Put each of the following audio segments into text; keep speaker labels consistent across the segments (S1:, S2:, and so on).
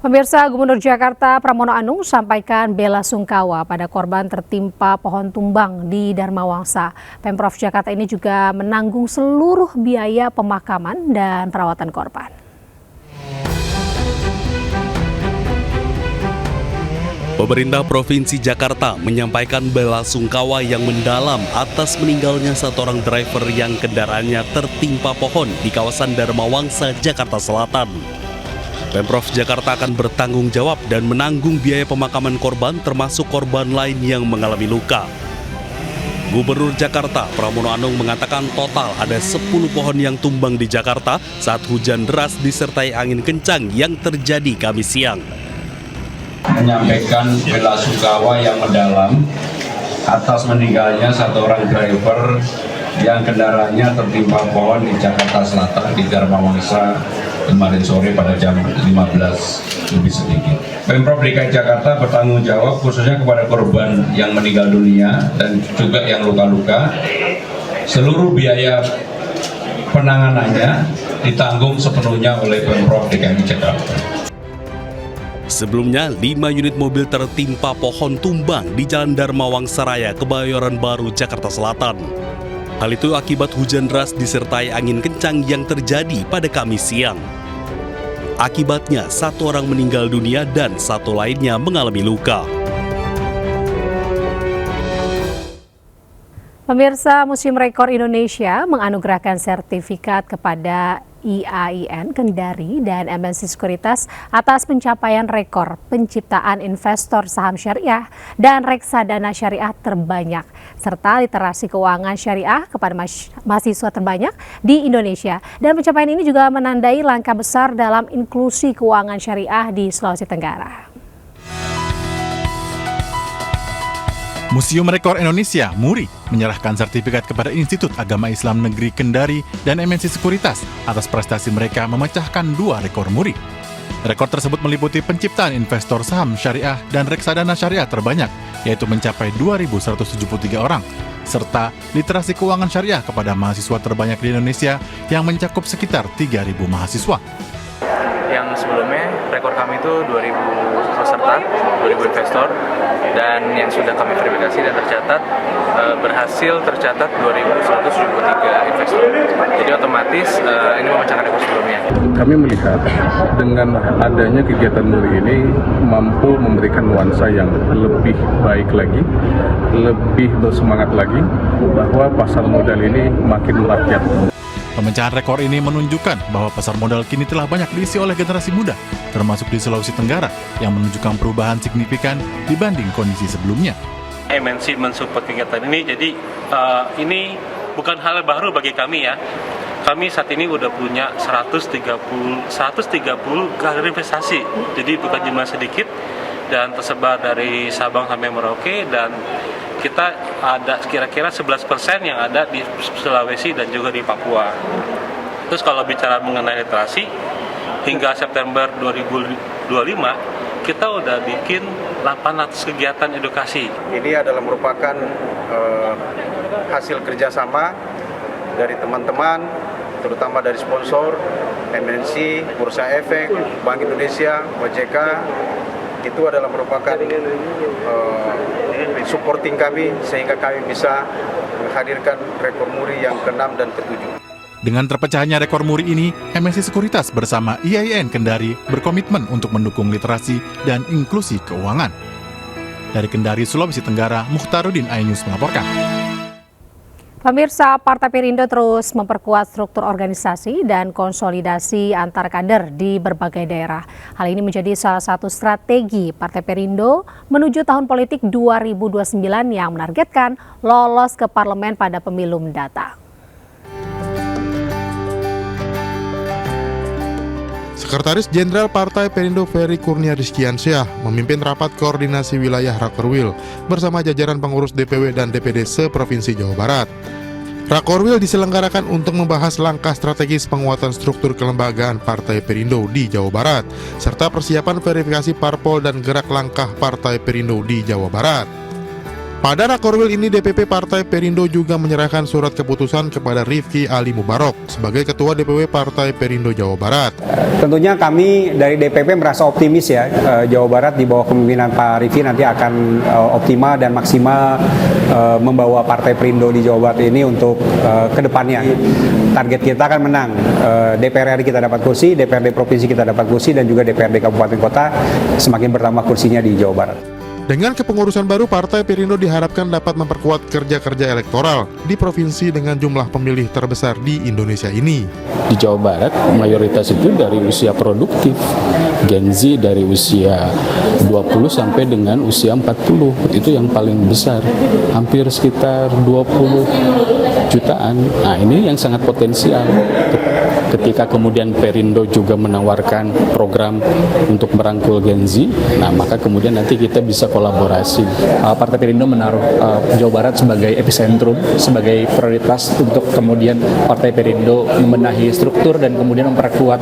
S1: Pemirsa, Gubernur Jakarta Pramono Anung sampaikan bela sungkawa pada korban tertimpa pohon tumbang di Dharma Wangsa. Pemprov Jakarta ini juga menanggung seluruh biaya pemakaman dan perawatan korban.
S2: Pemerintah Provinsi Jakarta menyampaikan bela sungkawa yang mendalam atas meninggalnya satu orang driver yang kendaraannya tertimpa pohon di kawasan Dharma Wangsa, Jakarta Selatan. Pemprov Jakarta akan bertanggung jawab dan menanggung biaya pemakaman korban termasuk korban lain yang mengalami luka. Gubernur Jakarta Pramono Anung mengatakan total ada 10 pohon yang tumbang di Jakarta saat hujan deras disertai angin kencang yang terjadi Kamis siang.
S3: Menyampaikan bela sungkawa yang mendalam atas meninggalnya satu orang driver yang kendaraannya tertimpa pohon di Jakarta Selatan di Dharma Wangsa kemarin sore pada jam 15 lebih sedikit. Pemprov DKI Jakarta bertanggung jawab khususnya kepada korban yang meninggal dunia dan juga yang luka-luka. Seluruh biaya penanganannya ditanggung sepenuhnya oleh Pemprov DKI Jakarta.
S2: Sebelumnya, 5 unit mobil tertimpa pohon tumbang di Jalan Dharma Wangsa Raya, Kebayoran Baru, Jakarta Selatan. Hal itu akibat hujan deras disertai angin kencang yang terjadi pada Kamis siang. Akibatnya, satu orang meninggal dunia dan satu lainnya mengalami luka.
S1: Pemirsa, Museum Rekor Indonesia menganugerahkan sertifikat kepada IAIN Kendari dan MNC Sekuritas atas pencapaian rekor penciptaan investor saham syariah dan reksadana syariah terbanyak, serta literasi keuangan syariah kepada mahasiswa terbanyak di Indonesia. Dan pencapaian ini juga menandai langkah besar dalam inklusi keuangan syariah di Sulawesi Tenggara.
S4: Museum Rekor Indonesia, MURI, menyerahkan sertifikat kepada Institut Agama Islam Negeri Kendari dan MNC Sekuritas atas prestasi mereka memecahkan 2 rekor MURI. Rekor tersebut meliputi penciptaan investor saham syariah dan reksadana syariah terbanyak, yaitu mencapai 2.173 orang, serta literasi keuangan syariah kepada mahasiswa terbanyak di Indonesia yang mencakup sekitar 3.000 mahasiswa.
S5: Yang sebelumnya rekor kami itu 2.000 peserta, 2.000 investor, dan yang sudah kami verifikasi dan tercatat berhasil tercatat 2.173 investor. Jadi otomatis ini memecahkan rekor sebelumnya.
S6: Kami melihat dengan adanya kegiatan MURI ini mampu memberikan nuansa yang lebih baik lagi, lebih bersemangat lagi bahwa pasar modal ini makin merakyat.
S4: Pemecahan rekor ini menunjukkan bahwa pasar modal kini telah banyak diisi oleh generasi muda, termasuk di Sulawesi Tenggara, yang menunjukkan perubahan signifikan dibanding kondisi sebelumnya.
S7: MNC mensupport kegiatan ini, jadi ini bukan hal baru bagi kami ya. Kami saat ini udah punya 130 galeri investasi, jadi bukan jumlah sedikit, dan tersebar dari Sabang sampai Merauke, dan kita ada kira-kira 11% yang ada di Sulawesi dan juga di Papua. Terus kalau bicara mengenai literasi, hingga September 2025 kita udah bikin 800 kegiatan edukasi.
S8: Ini adalah merupakan hasil kerjasama dari teman-teman, terutama dari sponsor, MNC, Bursa Efek, Bank Indonesia, OJK. Itu adalah merupakan supporting kami sehingga kami bisa menghadirkan rekor MURI yang ke-6 dan ke-7.
S4: Dengan terpecahnya rekor MURI ini, MNC Sekuritas bersama IAIN Kendari berkomitmen untuk mendukung literasi dan inklusi keuangan. Dari Kendari, Sulawesi Tenggara, Mukhtaruddin iNews melaporkan.
S1: Pemirsa, Partai Perindo terus memperkuat struktur organisasi dan konsolidasi antar kader di berbagai daerah. Hal ini menjadi salah satu strategi Partai Perindo menuju tahun politik 2029 yang menargetkan lolos ke parlemen pada pemilu mendatang.
S9: Sekretaris Jenderal Partai Perindo Ferry Kurnia Rizkiansyah memimpin rapat koordinasi wilayah Rakorwil bersama jajaran pengurus DPW dan DPD se-Provinsi Jawa Barat. Rakorwil diselenggarakan untuk membahas langkah strategis penguatan struktur kelembagaan Partai Perindo di Jawa Barat, serta persiapan verifikasi parpol dan gerak langkah Partai Perindo di Jawa Barat. Pada Rakorwil ini, DPP Partai Perindo juga menyerahkan surat keputusan kepada Rifki Ali Mubarok sebagai Ketua DPW Partai Perindo Jawa Barat.
S10: Tentunya kami dari DPP merasa optimis ya, Jawa Barat di bawah kepemimpinan Pak Rifki nanti akan optimal dan maksimal membawa Partai Perindo di Jawa Barat ini untuk ke depannya. Target kita akan menang. DPR RI kita dapat kursi, DPRD Provinsi kita dapat kursi, dan juga DPRD Kabupaten Kota semakin bertambah kursinya di Jawa Barat.
S9: Dengan kepengurusan baru, Partai Perindo diharapkan dapat memperkuat kerja-kerja elektoral di provinsi dengan jumlah pemilih terbesar di Indonesia ini.
S11: Di Jawa Barat, mayoritas itu dari usia produktif, Gen Z dari usia 20 sampai dengan usia 40, itu yang paling besar, hampir sekitar 20 jutaan. Nah, ini yang sangat potensial. Ketika kemudian Perindo juga menawarkan program untuk merangkul Gen Z, nah maka kemudian nanti kita bisa kolaborasi.
S12: Partai Perindo menaruh Jawa Barat sebagai epicentrum, sebagai prioritas untuk kemudian Partai Perindo membenahi struktur dan kemudian memperkuat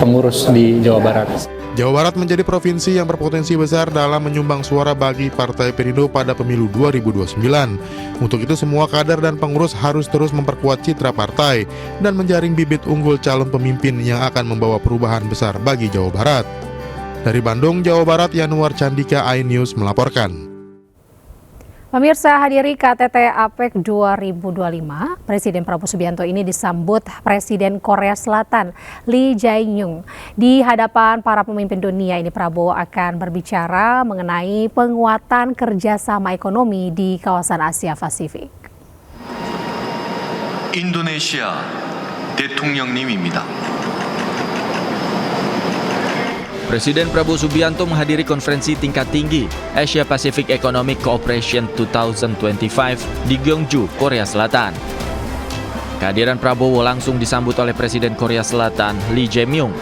S12: pengurus di Jawa Barat.
S9: Jawa Barat menjadi provinsi yang berpotensi besar dalam menyumbang suara bagi Partai Perindo pada pemilu 2029. Untuk itu semua kader dan pengurus harus terus memperkuat citra partai dan menjaring bibit unggul calon pemimpin yang akan membawa perubahan besar bagi Jawa Barat. Dari Bandung, Jawa Barat, Yanuar Candika, iNews melaporkan.
S1: Pemirsa, hadiri KTT APEC 2025, Presiden Prabowo Subianto ini disambut Presiden Korea Selatan Lee Jae-myung. Di hadapan para pemimpin dunia ini, Prabowo akan berbicara mengenai penguatan kerjasama ekonomi di kawasan Asia Pasifik.
S13: Indonesia 대통령님입니다.
S14: Presiden Prabowo Subianto menghadiri konferensi tingkat tinggi Asia Pacific Economic Cooperation 2025 di Gyeongju, Korea Selatan. Kehadiran Prabowo langsung disambut oleh Presiden Korea Selatan Lee Jae-myung.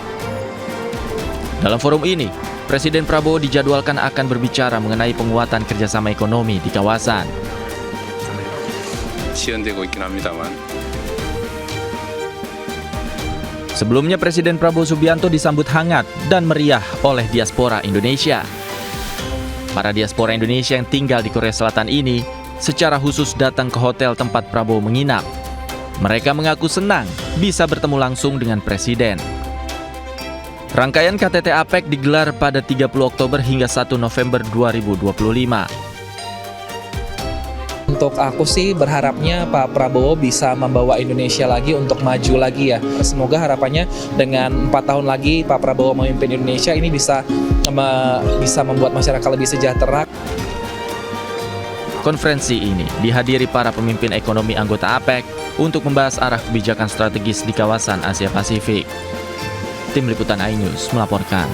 S14: Dalam forum ini, Presiden Prabowo dijadwalkan akan berbicara mengenai penguatan kerjasama ekonomi di kawasan.
S13: 지연되고 있긴 합니다만.
S14: Sebelumnya Presiden Prabowo Subianto disambut hangat dan meriah oleh diaspora Indonesia. Para diaspora Indonesia yang tinggal di Korea Selatan ini secara khusus datang ke hotel tempat Prabowo menginap. Mereka mengaku senang bisa bertemu langsung dengan Presiden. Rangkaian KTT APEC digelar pada 30 Oktober hingga 1 November 2025.
S12: Untuk aku sih berharapnya Pak Prabowo bisa membawa Indonesia lagi untuk maju lagi ya. Semoga harapannya dengan 4 tahun lagi Pak Prabowo memimpin Indonesia ini bisa membuat masyarakat lebih sejahtera.
S14: Konferensi ini dihadiri para pemimpin ekonomi anggota APEC untuk membahas arah kebijakan strategis di kawasan Asia Pasifik. Tim Liputan iNews melaporkan.